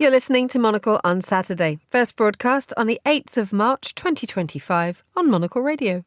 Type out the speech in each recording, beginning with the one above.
You're listening to Monocle on Saturday, first broadcast on the 8th of March 2025 on Monocle Radio.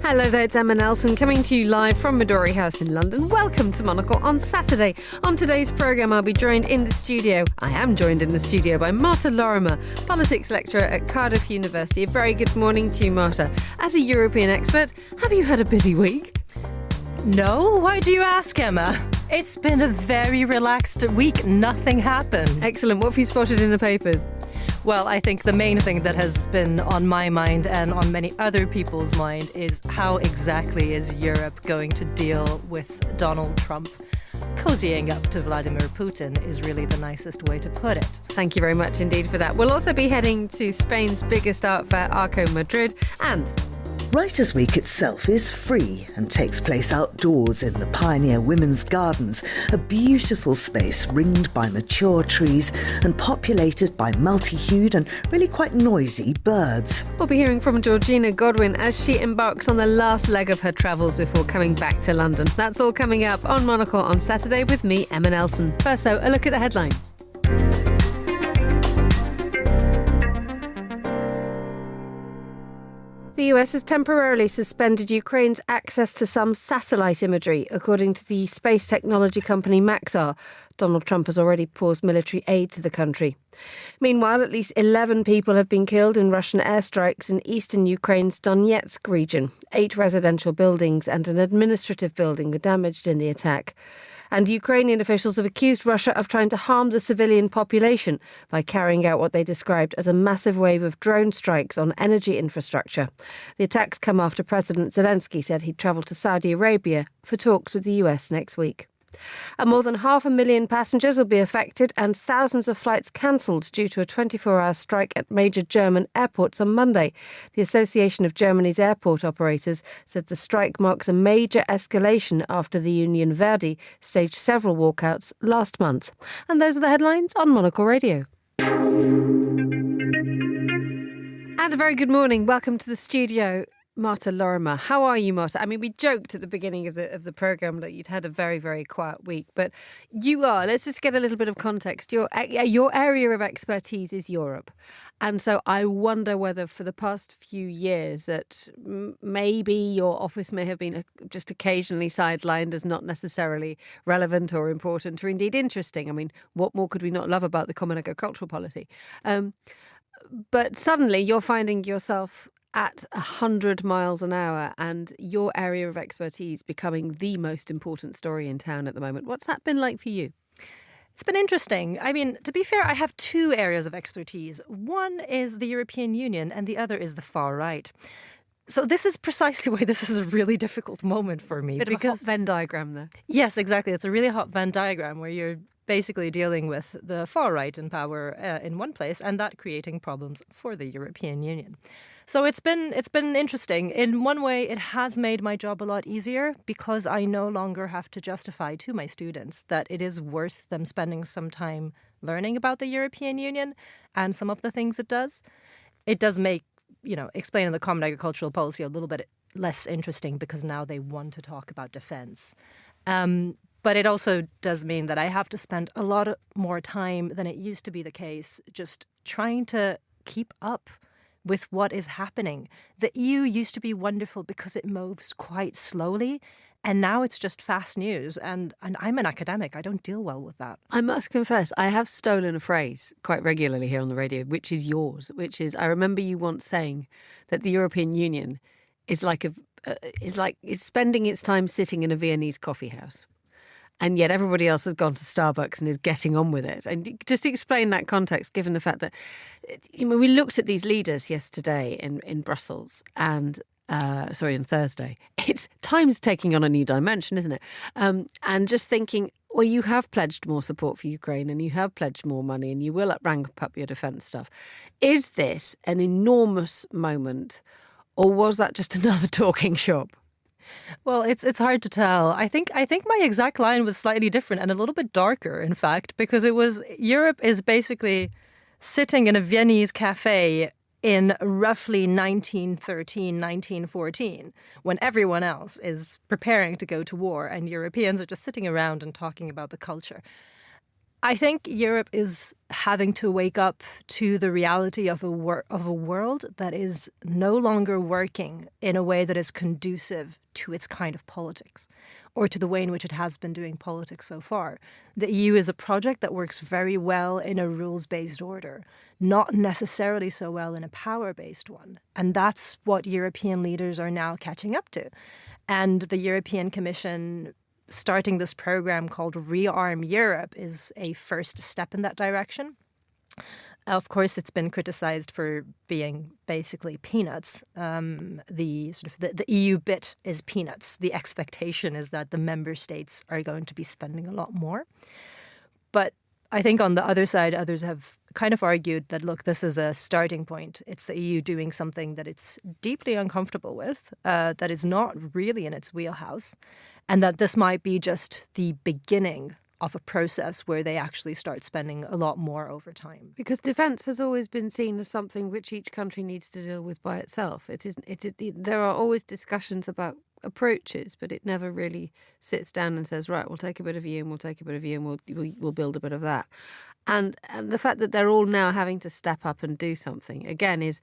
Hello there, it's Emma Nelson coming to you live from Midori House in London. Welcome to Monocle on Saturday. On today's programme, I'll be joined in the studio. I am joined in the studio by Marta Lorimer, politics lecturer at Cardiff University. A very good morning to you, Marta. As a European expert, have you had a busy week? No, why do you ask, Emma? It's been a very relaxed week. Nothing happened. Excellent. What have you spotted in the papers? Well, I think the main thing that has been on my mind and on many other people's mind is how exactly is Europe going to deal with Donald Trump? Cozying up to Vladimir Putin is really the nicest way to put it. Thank you very much indeed for that. We'll also be heading to Spain's biggest art fair, Arco Madrid, and Writers' Week itself is free and takes place outdoors in the Pioneer Women's Gardens, a beautiful space ringed by mature trees and populated by multi-hued and really quite noisy birds. We'll be hearing from Georgina Godwin as she embarks on the last leg of her travels before coming back to London. That's all coming up on Monocle on Saturday with me, Emma Nelson. First though, a look at the headlines. The US has temporarily suspended Ukraine's access to some satellite imagery, according to the space technology company Maxar. Donald Trump has already paused military aid to the country. Meanwhile, at least 11 people have been killed in Russian airstrikes in eastern Ukraine's Donetsk region. 8 residential buildings and an administrative building were damaged in the attack. And Ukrainian officials have accused Russia of trying to harm the civilian population by carrying out what they described as a massive wave of drone strikes on energy infrastructure. The attacks come after President Zelensky said he'd travel to Saudi Arabia for talks with the US next week. And more than 500,000 passengers will be affected and thousands of flights cancelled due to a 24-hour strike at major German airports on Monday. The Association of Germany's Airport Operators said the strike marks a major escalation after the union Verdi staged several walkouts last month. And those are the headlines on Monocle Radio. And a very good morning. Welcome to the studio, Marta Lorimer. How are you, Marta? I mean, we joked at the beginning of the programme that you'd had a very, very quiet week, but you are. Let's just get a little bit of context. Your area of expertise is Europe. And so I wonder whether for the past few years that maybe your office may have been just occasionally sidelined as not necessarily relevant or important or indeed interesting. I mean, what more could we not love about the common agricultural policy? But suddenly you're finding yourself at 100 miles an hour and your area of expertise becoming the most important story in town at the moment. What's that been like for you? It's been interesting. I mean, to be fair, I have 2 areas of expertise. One is the European Union and the other is the far right. So this is precisely why this is a really difficult moment for me. Bit of a hot Venn diagram there. Yes, exactly. It's a really hot Venn diagram where you're basically dealing with the far right in power in one place and that creating problems for the European Union. So it's been interesting. In one way, it has made my job a lot easier because I no longer have to justify to my students that it is worth them spending some time learning about the European Union and some of the things it does. It does make, explaining the common agricultural policy a little bit less interesting because now they want to talk about defense. But it also does mean that I have to spend a lot more time than it used to be the case just trying to keep up with what is happening. The EU used to be wonderful because it moves quite slowly, and now it's just fast news. And I'm an academic. I don't deal well with that. I must confess, I have stolen a phrase quite regularly here on the radio, which is yours, which is, I remember you once saying that the European Union is is spending its time sitting in a Viennese coffee house. And yet everybody else has gone to Starbucks and is getting on with it. And just to explain that context, given the fact that we looked at these leaders yesterday in Brussels and on Thursday. It's time's taking on a new dimension, isn't it? And just thinking, well, you have pledged more support for Ukraine and you have pledged more money and you will ramp up your defence stuff. Is this an enormous moment or was that just another talking shop? Well, it's hard to tell. I think my exact line was slightly different and a little bit darker, in fact, because it was Europe is basically sitting in a Viennese cafe in roughly 1913, 1914, when everyone else is preparing to go to war and Europeans are just sitting around and talking about the culture. I think Europe is having to wake up to the reality of a world that is no longer working in a way that is conducive to its kind of politics or to the way in which it has been doing politics so far. The EU is a project that works very well in a rules-based order, not necessarily so well in a power-based one. And that's what European leaders are now catching up to. And the European Commission starting this program called Rearm Europe is a first step in that direction. Of course, it's been criticized for being basically peanuts. The EU bit is peanuts. The expectation is that the member states are going to be spending a lot more. But I think on the other side, others have kind of argued that, look, this is a starting point. It's the EU doing something that it's deeply uncomfortable with, that is not really in its wheelhouse, and that this might be just the beginning of a process where they actually start spending a lot more over time. Because defence has always been seen as something which each country needs to deal with by itself. There are always discussions about approaches, but it never really sits down and says, right, we'll take a bit of you and we'll take a bit of you and we'll build a bit of that. And the fact that they're all now having to step up and do something, again, is...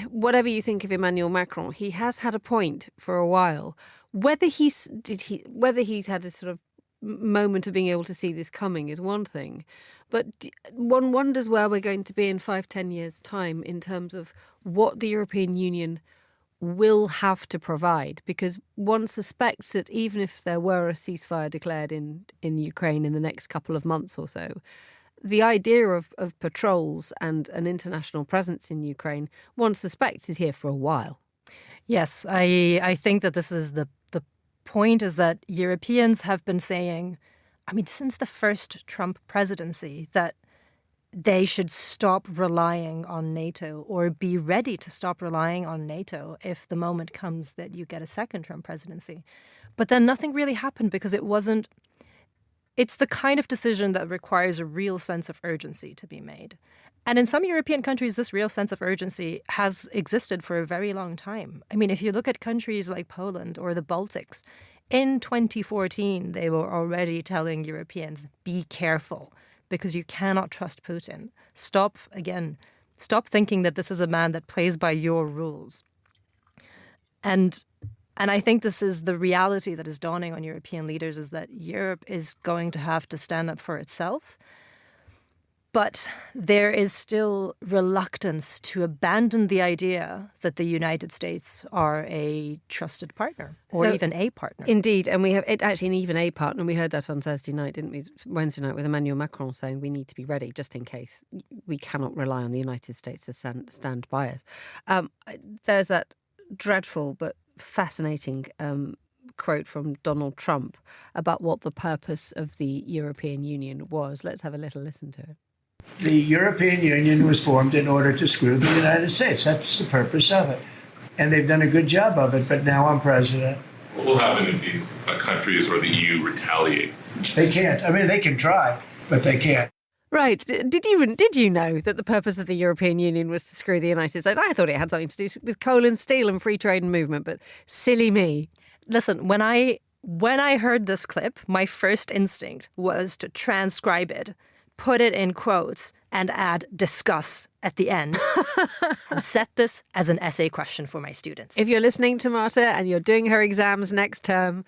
whatever you think of Emmanuel Macron, he has had a point for a while. Whether he's had a sort of moment of being able to see this coming is one thing, but one wonders where we're going to be in 5-10 years' time in terms of what the European Union will have to provide, because one suspects that even if there were a ceasefire declared in Ukraine in the next couple of months or so, the idea of patrols and an international presence in Ukraine, one suspects, is here for a while. Yes, I think that this is the point, is that Europeans have been saying, I mean, since the first Trump presidency, that they should stop relying on NATO or be ready to stop relying on NATO if the moment comes that you get a second Trump presidency. But then nothing really happened because it's the kind of decision that requires a real sense of urgency to be made. And in some European countries, this real sense of urgency has existed for a very long time. I mean, if you look at countries like Poland or the Baltics, in 2014, they were already telling Europeans, be careful, because you cannot trust Putin. Stop thinking that this is a man that plays by your rules. And I think this is the reality that is dawning on European leaders, is that Europe is going to have to stand up for itself. But there is still reluctance to abandon the idea that the United States are a trusted partner, or even a partner. Indeed, and we have actually an even a partner. We heard that on Thursday night, didn't we? Wednesday night, with Emmanuel Macron saying we need to be ready just in case. We cannot rely on the United States to stand by us. There's that dreadful but fascinating quote from Donald Trump about what the purpose of the European Union was. Let's have a little listen to it. The European Union was formed in order to screw the United States. That's the purpose of it. And they've done a good job of it, but now I'm president. What will happen if these countries or the EU retaliate? They can't. I mean, they can try, but they can't. Right. Did you know that the purpose of the European Union was to screw the United States? I thought it had something to do with coal and steel and free trade and movement, but silly me. Listen, when I heard this clip, my first instinct was to transcribe it, put it in quotes, and add discuss at the end, and set this as an essay question for my students. If you're listening to Marta and you're doing her exams next term,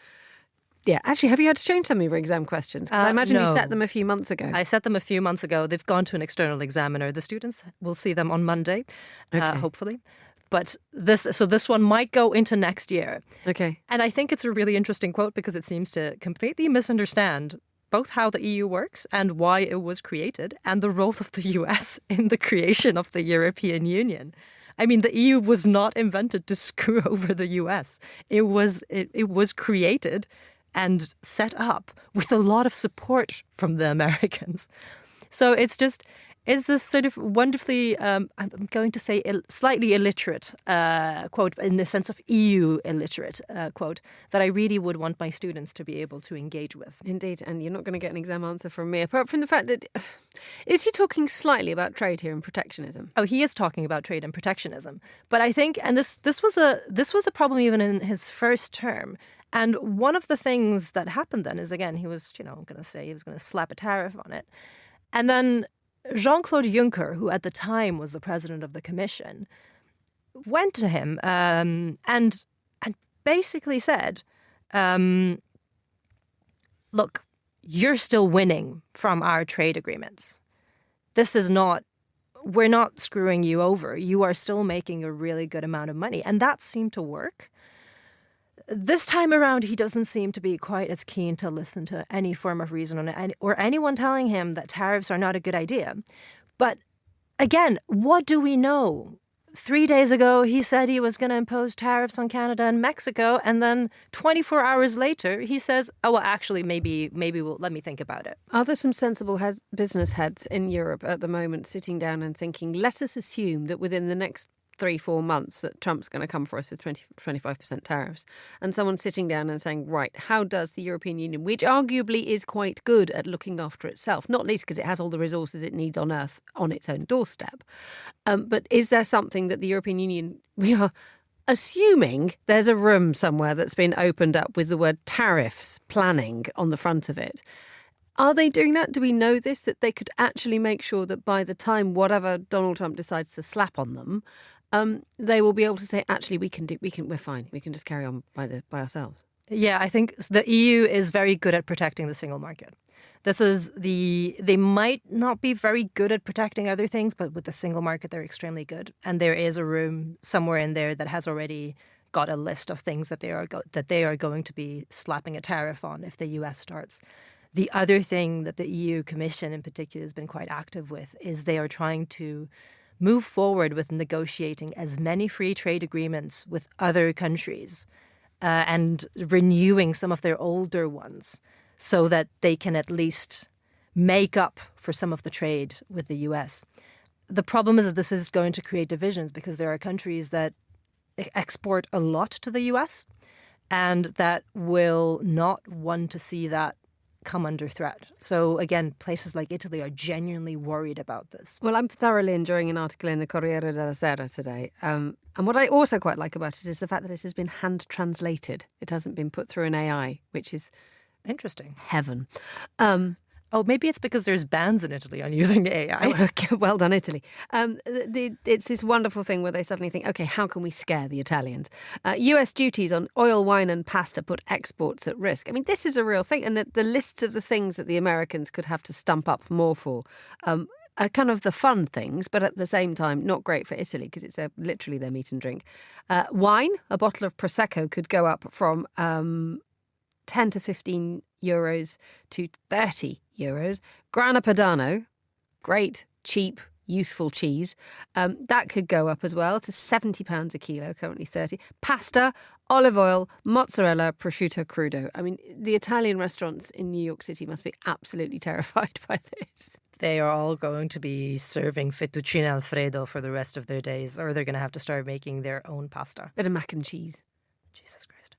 yeah, actually, have you had to change some of your exam questions? 'Cause I imagine no. You set them a few months ago. I set them a few months ago. They've gone to an external examiner. The students will see them on Monday, hopefully. But this one might go into next year. Okay. And I think it's a really interesting quote because it seems to completely misunderstand both how the EU works and why it was created, and the role of the US in the creation of the European Union. I mean, the EU was not invented to screw over the US. It was created and set up with a lot of support from the Americans. So it's is this sort of wonderfully, I'm going to say slightly illiterate quote, in the sense of EU illiterate quote, that I really would want my students to be able to engage with. Indeed, and you're not going to get an exam answer from me, apart from the fact that, is he talking slightly about trade here and protectionism? Oh, he is talking about trade and protectionism. But I think, and this was a problem even in his first term. And one of the things that happened then is, again, he was going to slap a tariff on it. And then Jean-Claude Juncker, who at the time was the president of the Commission, went to him and basically said, look, you're still winning from our trade agreements. We're not screwing you over. You are still making a really good amount of money. And that seemed to work. This time around, he doesn't seem to be quite as keen to listen to any form of reason or anyone telling him that tariffs are not a good idea. But again, what do we know? 3 days ago, he said he was going to impose tariffs on Canada and Mexico. And then 24 hours later, he says, oh, well, actually, maybe let me think about it. Are there some sensible business heads in Europe at the moment sitting down and thinking, let us assume that within the next 3-4 months that Trump's going to come for us with 25% tariffs, and someone sitting down and saying, right, how does the European Union, which arguably is quite good at looking after itself, not least because it has all the resources it needs on Earth on its own doorstep, but is there something that the European Union, we are assuming there's a room somewhere that's been opened up with the word tariffs planning on the front of it? Are they doing that? Do we know this, that they could actually make sure that by the time whatever Donald Trump decides to slap on them, they will be able to say, actually, we're fine. We can just carry on by ourselves. Yeah, I think the EU is very good at protecting the single market. They might not be very good at protecting other things, but with the single market, they're extremely good. And there is a room somewhere in there that has already got a list of things that they are going to be slapping a tariff on if the US starts. The other thing that the EU Commission in particular has been quite active with is they are trying to move forward with negotiating as many free trade agreements with other countries and renewing some of their older ones so that they can at least make up for some of the trade with the US. The problem is that this is going to create divisions because there are countries that export a lot to the US and that will not want to see that come under threat. So again, places like Italy are genuinely worried about this. Well, I'm thoroughly enjoying an article in the Corriere della Sera today. And what I also quite like about it is the fact that it has been hand translated. It hasn't been put through an AI, which is interesting. Heaven. Oh, maybe it's because there's bans in Italy on using AI. Oh, okay, well done, Italy. It's this wonderful thing where they suddenly think, OK, how can we scare the Italians? US duties on oil, wine and pasta put exports at risk. I mean, this is a real thing. And the lists of the things that the Americans could have to stump up more for are kind of the fun things, but at the same time, not great for Italy because it's literally their meat and drink. Wine, a bottle of Prosecco could go up from 10 to 15 euros to 30 euros. Grana Padano, great, cheap, useful cheese. That could go up as well to £70 a kilo, currently 30. Pasta, olive oil, mozzarella, prosciutto crudo. I mean, the Italian restaurants in New York City must be absolutely terrified by this. They are all going to be serving fettuccine alfredo for the rest of their days, or they're going to have to start making their own pasta. Bit of mac and cheese. Jesus Christ.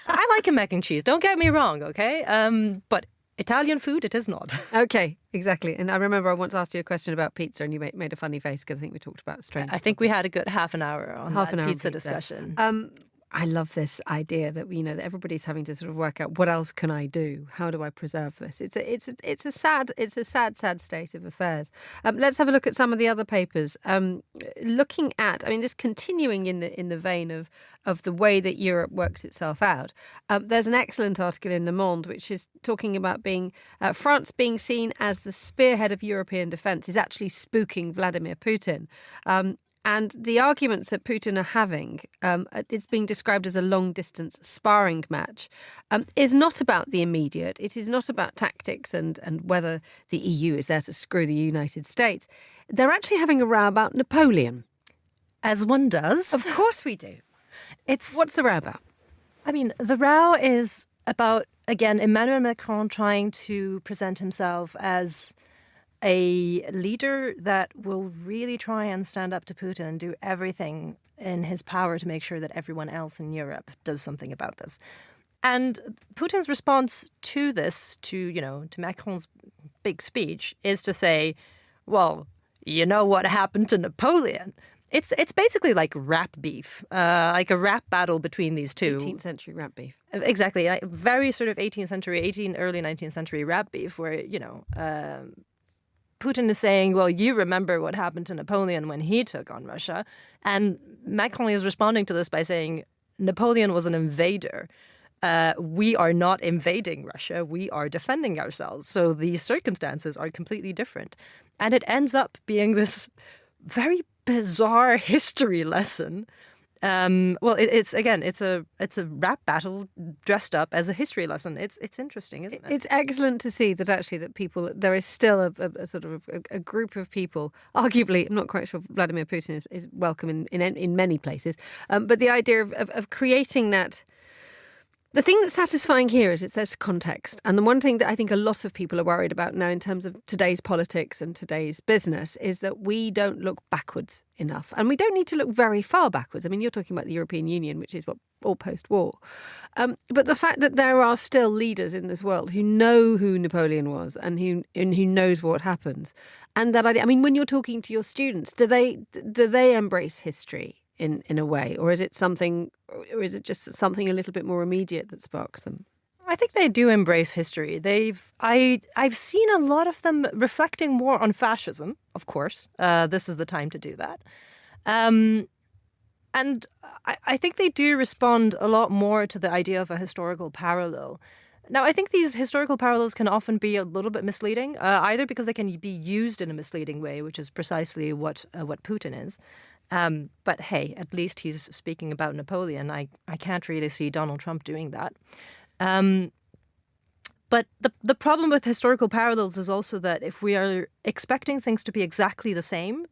I like a mac and cheese. Don't get me wrong, okay? But Italian food, it is not. Okay, exactly. And I remember I once asked you a question about pizza and you made a funny face because I think we talked about strange. I think we had a good half an hour on pizza discussion. I love this idea that that everybody's having to sort of work out what else can I do? How do I preserve this? It's a sad state of affairs. Let's have a look at some of the other papers. Looking at, just continuing in the vein of the way that Europe works itself out. There's an excellent article in Le Monde which is talking about France being seen as the spearhead of European defence is actually spooking Vladimir Putin. And the arguments that Putin are having, it's being described as a long-distance sparring match, is not about the immediate. It is not about tactics and whether the EU is there to screw the United States. They're actually having a row about Napoleon. As one does. Of course we do. What's the row about? The row is about, again, Emmanuel Macron trying to present himself as a leader that will really try and stand up to Putin and do everything in his power to make sure that everyone else in Europe does something about this. And Putin's response to this, to Macron's big speech, is to say, well, you know what happened to Napoleon? It's basically like rap beef, like a rap battle between these two. 18th century rap beef. Exactly. Very sort of early 19th century rap beef where, Putin is saying, well, you remember what happened to Napoleon when he took on Russia. And Macron is responding to this by saying Napoleon was an invader. We are not invading Russia. We are defending ourselves. So the circumstances are completely different. And it ends up being this very bizarre history lesson. It's a rap battle dressed up as a history lesson. It's interesting, isn't it? It's excellent to see that actually there is still a sort of a group of people. Arguably, I'm not quite sure Vladimir Putin is welcome in many places, but the idea of creating that. The thing that's satisfying here is there's context. And the one thing that I think a lot of people are worried about now in terms of today's politics and today's business is that we don't look backwards enough. And we don't need to look very far backwards. I mean, you're talking about the European Union, which is all post-war. But the fact that there are still leaders in this world who know who Napoleon was and who knows what happens. And that idea, I mean, when you're talking to your students, do they embrace history in a way, or is it just something a little bit more immediate that sparks them? I think they do embrace history. I've seen a lot of them reflecting more on fascism, of course. This is the time to do that. And I think they do respond a lot more to the idea of a historical parallel. Now, I think these historical parallels can often be a little bit misleading, either because they can be used in a misleading way, which is precisely what Putin is. But hey, at least he's speaking about Napoleon. I can't really see Donald Trump doing that. But the problem with historical parallels is also that if we are expecting things to be exactly the same,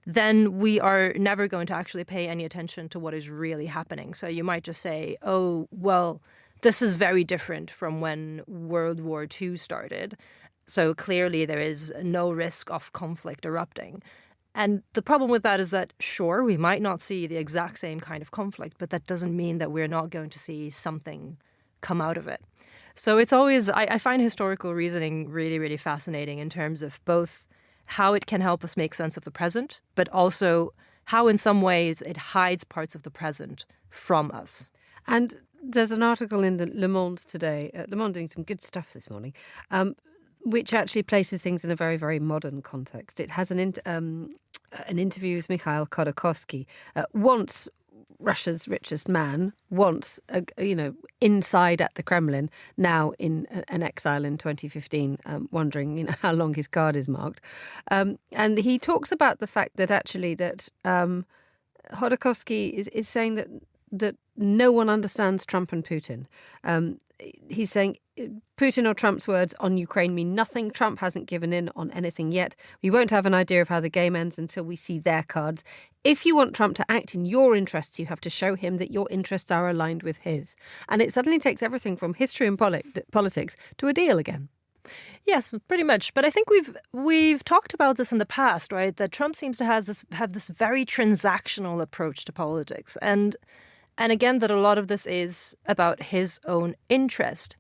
then we are never going to actually pay any attention to what is really happening. So you might just say, oh, well, this is very different from when World War II started. So clearly there is no risk of conflict erupting. And the problem with that is that, sure, we might not see the exact same kind of conflict, but that doesn't mean that we're not going to see something come out of it. So it's always, I find historical reasoning really, really fascinating in terms of both how it can help us make sense of the present, but also how in some ways it hides parts of the present from us. And there's an article in the Le Monde today, Le Monde doing some good stuff this morning, which actually places things in a very, very modern context. It has an interview with Mikhail Khodorkovsky, once Russia's richest man, once inside at the Kremlin, now in an exile in 2015, wondering how long his card is marked. And he talks about the fact that actually that Khodorkovsky is saying that no one understands Trump and Putin. He's saying Putin or Trump's words on Ukraine mean nothing. Trump hasn't given in on anything yet. We won't have an idea of how the game ends until we see their cards. If you want Trump to act in your interests, you have to show him that your interests are aligned with his. And it suddenly takes everything from history and politics to a deal again. Yes, pretty much. But I think we've talked about this in the past, right? That Trump seems to have this very transactional approach to politics. And again, that a lot of this is about his own interest.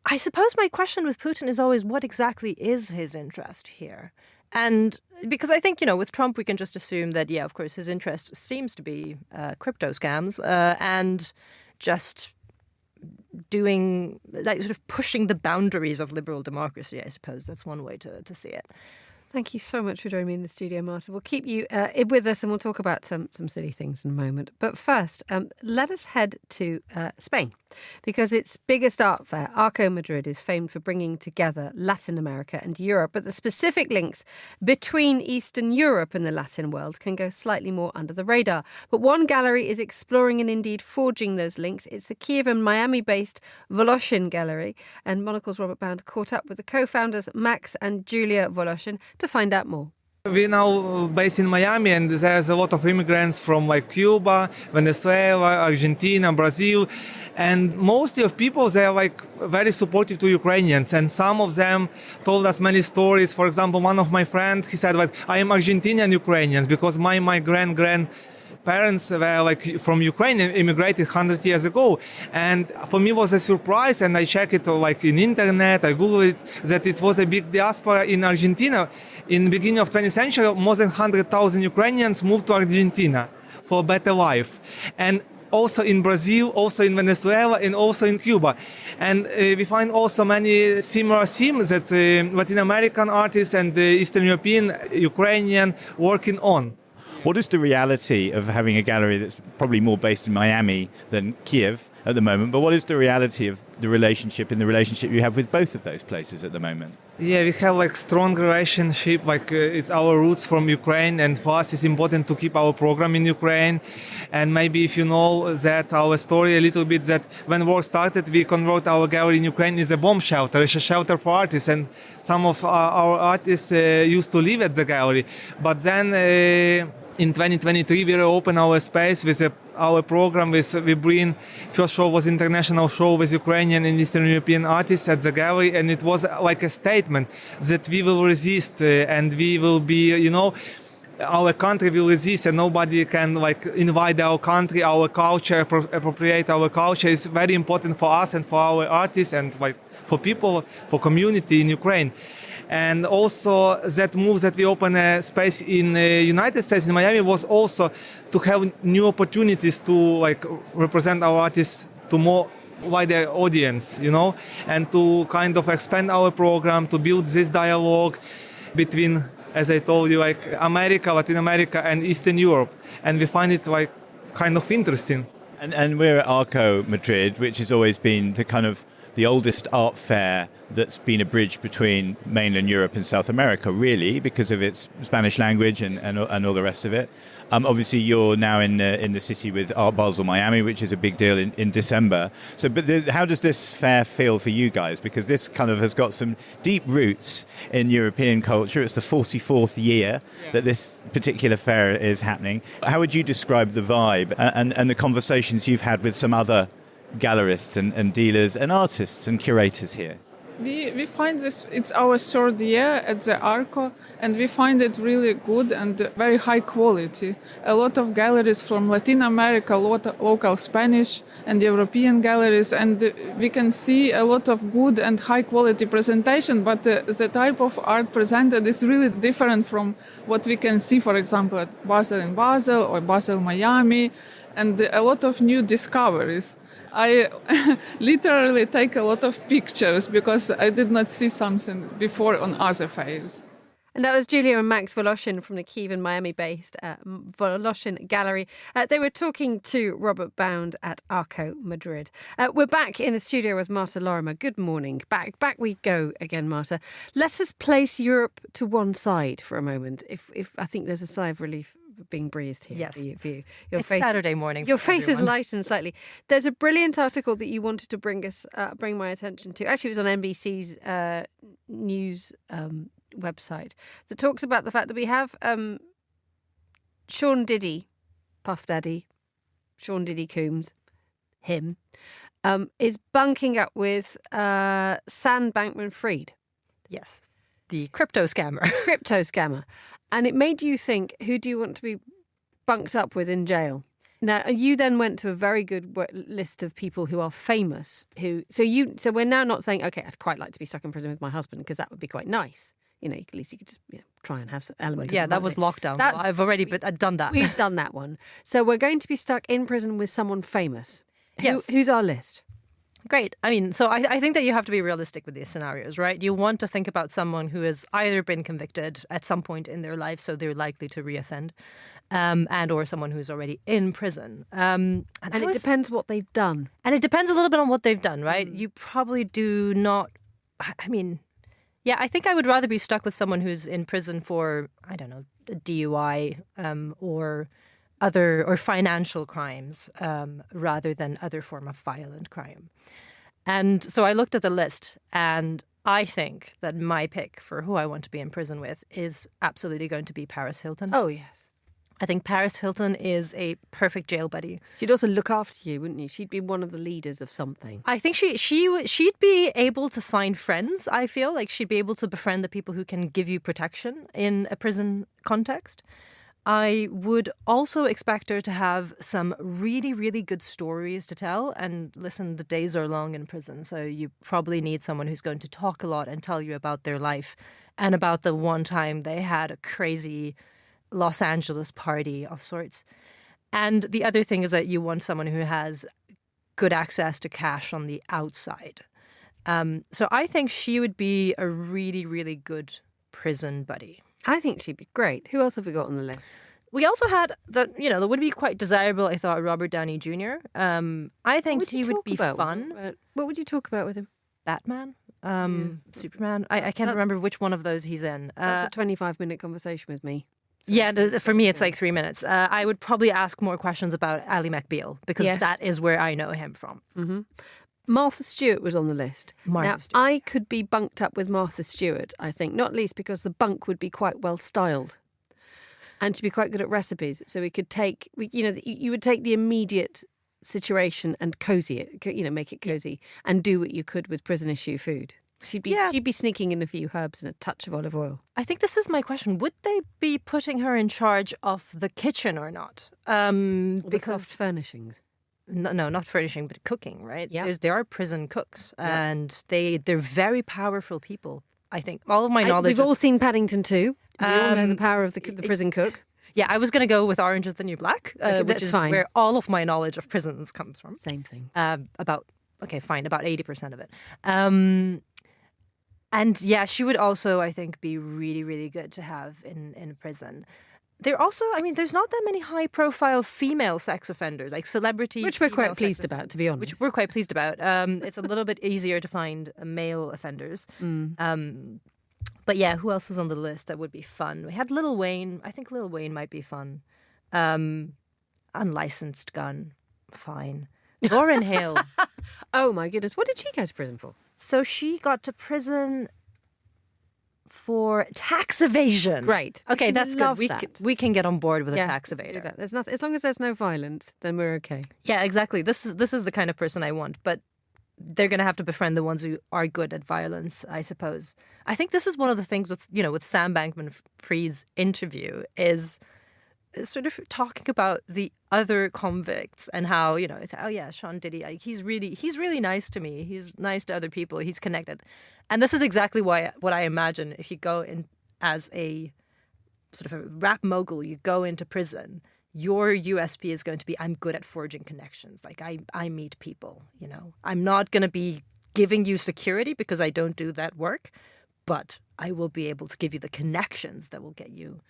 I suppose my question with Putin is always, what exactly is his interest here? And because I think, with Trump, we can just assume that, yeah, of course, his interest seems to be crypto scams and just doing, sort of pushing the boundaries of liberal democracy, I suppose. That's one way to see it. Thank you so much for joining me in the studio, Marta. We'll keep you with us and we'll talk about some silly things in a moment. But first, let us head to Spain, because its biggest art fair, Arco Madrid, is famed for bringing together Latin America and Europe. But the specific links between Eastern Europe and the Latin world can go slightly more under the radar. But one gallery is exploring and indeed forging those links. It's the Kyiv and Miami-based Voloshyn Gallery. And Monocle's Robert Bound caught up with the co-founders Max and Julia Voloshyn to find out more. We're now based in Miami, and there's a lot of immigrants from like Cuba, Venezuela, Argentina, Brazil. And mostly of people, they're like very supportive to Ukrainians. And some of them told us many stories. For example, one of my friends, he said, like, I am Argentinian Ukrainians because my grandparents were like from Ukraine and immigrated 100 years ago. And for me it was a surprise, and I checked it like in internet, I Googled it, that it was a big diaspora in Argentina. In the beginning of 20th century, more than 100,000 Ukrainians moved to Argentina for a better life. And also in Brazil, also in Venezuela, and also in Cuba. And we find also many similar themes that Latin American artists and Eastern European, Ukrainian working on. What is the reality of having a gallery that's probably more based in Miami than Kyiv at the moment, but what is the reality of the relationship you have with both of those places at the moment? Yeah, we have like strong relationship, like it's our roots from Ukraine, and for us it's important to keep our program in Ukraine. And maybe if you know that our story a little bit, that when war started, we convert our gallery in Ukraine is a bomb shelter. It's a shelter for artists, and some of our artists used to live at the gallery. But then in 2023, we reopened our space with our program. We bring, first show was international show with Ukrainian and Eastern European artists at the gallery, and it was like a statement that we will resist and we will be, our country will resist, and nobody can like invade our country, our culture, appropriate our culture. Is very important for us and for our artists and like for people, for community in Ukraine. And also that move that we open a space in the United States, in Miami, was also to have new opportunities to like represent our artists to more wider audience, and to kind of expand our program, to build this dialogue between, as I told you, like America, Latin America, and Eastern Europe. And we find it like kind of interesting. And we're at Arco Madrid, which has always been the oldest art fair that's been a bridge between mainland Europe and South America, really, because of its Spanish language and all the rest of it. Obviously, you're now in the city with Art Basel Miami, which is a big deal in December. So, how does this fair feel for you guys? Because this kind of has got some deep roots in European culture. It's the 44th year that this particular fair is happening. How would you describe the vibe and the conversations you've had with some other gallerists and dealers and artists and curators here? We find this, it's our third year at the Arco, and we find it really good and very high quality. A lot of galleries from Latin America, local Spanish and European galleries, and we can see a lot of good and high quality presentation, but the type of art presented is really different from what we can see, for example, at Basel in Basel or Basel Miami, and a lot of new discoveries. I literally take a lot of pictures because I did not see something before on other fairs. And that was Julia and Max Voloshyn from the Kyiv and Miami-based Voloshyn Gallery. They were talking to Robert Bound at Arco Madrid. We're back in the studio with Marta Lorimer. Good morning. Back we go again, Marta. Let us place Europe to one side for a moment. If I think there's a sigh of relief being breathed here. Yes. For you. It's Saturday morning. Your face everyone. is lightened slightly. There's a brilliant article that you wanted to bring my attention to. Actually, it was on NBC's news website that talks about the fact that we have Sean Diddy, Puff Daddy, Sean Diddy Coombs, him, is bunking up with Sam Bankman-Fried. Yes. The crypto scammer. And it made you think, who do you want to be bunked up with in jail? Now, you then went to a very good list of people who are famous. So we're now not saying, okay, I'd quite like to be stuck in prison with my husband because that would be quite nice. At least you could just try and have some element. Yeah, that was lockdown. I've already done that. We've done that one. So we're going to be stuck in prison with someone famous. Yes. Who's our list? Great. I mean, so I think that you have to be realistic with these scenarios, right? You want to think about someone who has either been convicted at some point in their life, so they're likely to reoffend, and or someone who's already in prison. And it depends what they've done. And it depends a little bit on what they've done, right? You probably do not... I think I would rather be stuck with someone who's in prison for, I don't know, a DUI or financial crimes rather than other form of violent crime. And so I looked at the list, and I think that my pick for who I want to be in prison with is absolutely going to be Paris Hilton. Oh, yes. I think Paris Hilton is a perfect jail buddy. She'd also look after you, wouldn't you? She'd be one of the leaders of something. I think she'd be able to find friends, I feel. Like she'd be able to befriend the people who can give you protection in a prison context. I would also expect her to have some really, really good stories to tell. And listen, the days are long in prison, so you probably need someone who's going to talk a lot and tell you about their life and about the one time they had a crazy Los Angeles party of sorts. And the other thing is that you want someone who has good access to cash on the outside. So I think she would be a really, really good prison buddy. I think she'd be great. Who else have we got on the list? We also had that would be quite desirable, I thought, Robert Downey Jr. I think he would be fun. What would you talk about with him? Batman? Superman? I can't remember which one of those he's in. That's a 25-minute conversation with me. So yeah, for me it's like 3 minutes. I would probably ask more questions about Ally McBeal because that is where I know him from. Mm-hmm. Martha Stewart was on the list. Stewart. I could be bunked up with Martha Stewart, I think, not least because the bunk would be quite well styled and she'd be quite good at recipes. So we could you would take the immediate situation and cozy it, make it cozy and do what you could with prison issue food. She'd be sneaking in a few herbs and a touch of olive oil. I think this is my question. Would they be putting her in charge of the kitchen or not? Because the soft furnishings. No, not furnishing, but cooking, right? Yeah. There are prison cooks, and they're very powerful people. I think all of my knowledge. We've all seen Paddington 2. We all know the power of the prison cook. Yeah, I was going to go with Orange is the New Black, which is fine. where all of my knowledge of prisons comes from. Same thing. About 80% of it. And yeah, she would also, I think, be really, really good to have in prison. There also, there's not that many high-profile female sex offenders, like celebrity. Which we're quite pleased about, to be honest. Which we're quite pleased about. It's a little bit easier to find male offenders. But yeah, who else was on the list that would be fun? We had Lil Wayne. I think Lil Wayne might be fun. Unlicensed gun, fine. Lauryn Hill. Oh my goodness, what did she go to prison for? So she got to prison for tax evasion. Great. Okay, that's good. We can get on board with a tax do evader. that. There's nothing, as long as there's no violence, then we're okay. Yeah, exactly. This is the kind of person I want, but they're going to have to befriend the ones who are good at violence, I suppose. I think this is one of the things with Sam Bankman-Fried's interview is sort of talking about the other convicts and how, it's, oh yeah, Sean Diddy, he's really nice to me. He's nice to other people. He's connected. And this is exactly what I imagine if you go in as a sort of a rap mogul, you go into prison, your USP is going to be, I'm good at forging connections. Like I meet people, I'm not going to be giving you security because I don't do that work, but I will be able to give you the connections that will get you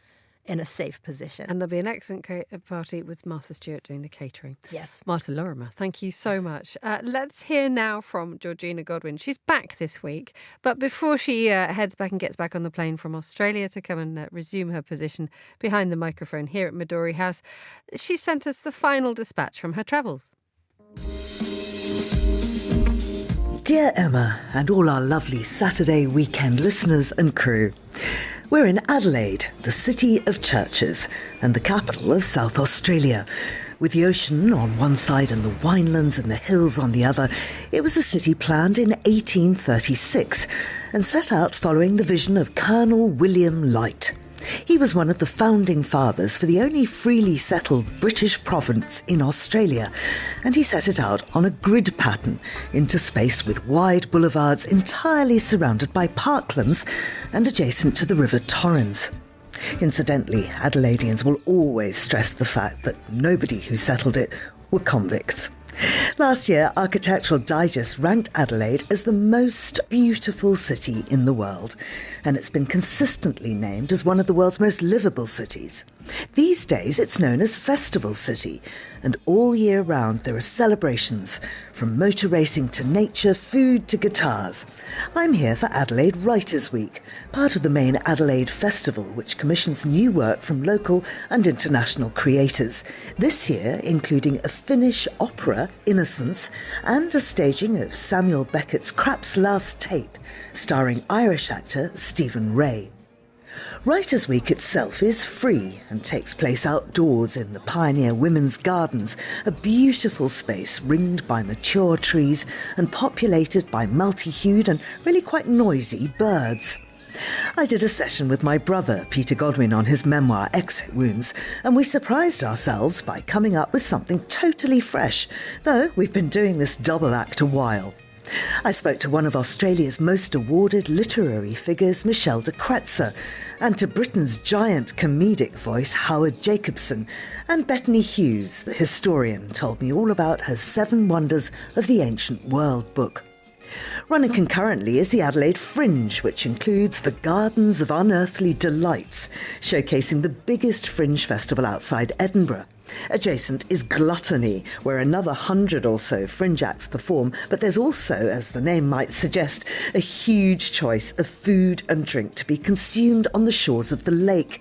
in a safe position. And there'll be an excellent party with Martha Stewart doing the catering. Yes. Marta Lorimer, thank you so much. Let's hear now from Georgina Godwin. She's back this week, but before she heads back and gets back on the plane from Australia to come and resume her position behind the microphone here at Midori House, she sent us the final dispatch from her travels. Dear Emma and all our lovely Saturday weekend listeners and crew, we're in Adelaide, the city of churches and the capital of South Australia. With the ocean on one side and the winelands and the hills on the other, it was a city planned in 1836 and set out following the vision of Colonel William Light. He was one of the founding fathers for the only freely settled British province in Australia, and he set it out on a grid pattern, interspaced with wide boulevards entirely surrounded by parklands and adjacent to the River Torrens. Incidentally, Adelaideans will always stress the fact that nobody who settled it were convicts. Last year, Architectural Digest ranked Adelaide as the most beautiful city in the world, and it's been consistently named as one of the world's most livable cities. These days it's known as Festival City, and all year round there are celebrations, from motor racing to nature, food to guitars. I'm here for Adelaide Writers Week, part of the main Adelaide Festival, which commissions new work from local and international creators. This year including a Finnish opera, Innocence, and a staging of Samuel Beckett's Krapp's Last Tape, starring Irish actor Stephen Ray. Writers' Week itself is free and takes place outdoors in the Pioneer Women's Gardens, a beautiful space ringed by mature trees and populated by multi-hued and really quite noisy birds. I did a session with my brother, Peter Godwin, on his memoir Exit Wounds, and we surprised ourselves by coming up with something totally fresh, though we've been doing this double act a while. I spoke to one of Australia's most awarded literary figures, Michelle de Kretser, and to Britain's giant comedic voice, Howard Jacobson, and Bethany Hughes, the historian, told me all about her 7 Wonders of the Ancient World book. Running concurrently is the Adelaide Fringe, which includes the Gardens of Unearthly Delights, showcasing the biggest fringe festival outside Edinburgh. Adjacent is Gluttony, where another 100 or so fringe acts perform, but there's also, as the name might suggest, a huge choice of food and drink to be consumed on the shores of the lake.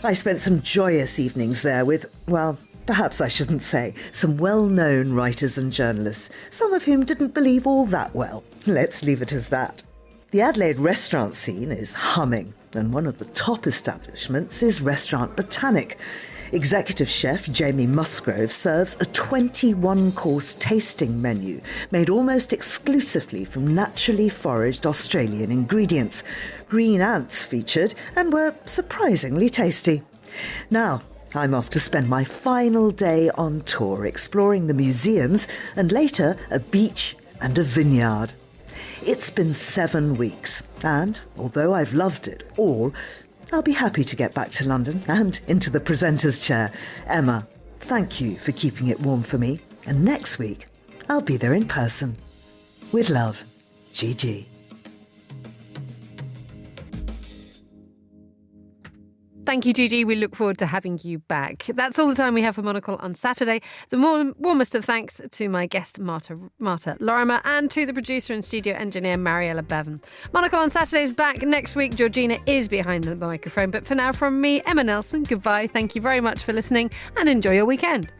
I spent some joyous evenings there with, well, perhaps I shouldn't say, some well-known writers and journalists, some of whom didn't believe all that well. Let's leave it as that. The Adelaide restaurant scene is humming, and one of the top establishments is Restaurant Botanic. Executive chef Jamie Musgrove serves a 21-course tasting menu made almost exclusively from naturally foraged Australian ingredients. Green ants featured and were surprisingly tasty. Now, I'm off to spend my final day on tour exploring the museums and later a beach and a vineyard. It's been 7 weeks and, although I've loved it all, I'll be happy to get back to London and into the presenter's chair. Emma, thank you for keeping it warm for me. And next week, I'll be there in person. With love, Gigi. Thank you, Gigi. We look forward to having you back. That's all the time we have for Monocle on Saturday. The warmest of thanks to my guest, Marta Lorimer, and to the producer and studio engineer, Mariella Bevan. Monocle on Saturday is back next week. Georgina is behind the microphone. But for now, from me, Emma Nelson, goodbye. Thank you very much for listening and enjoy your weekend.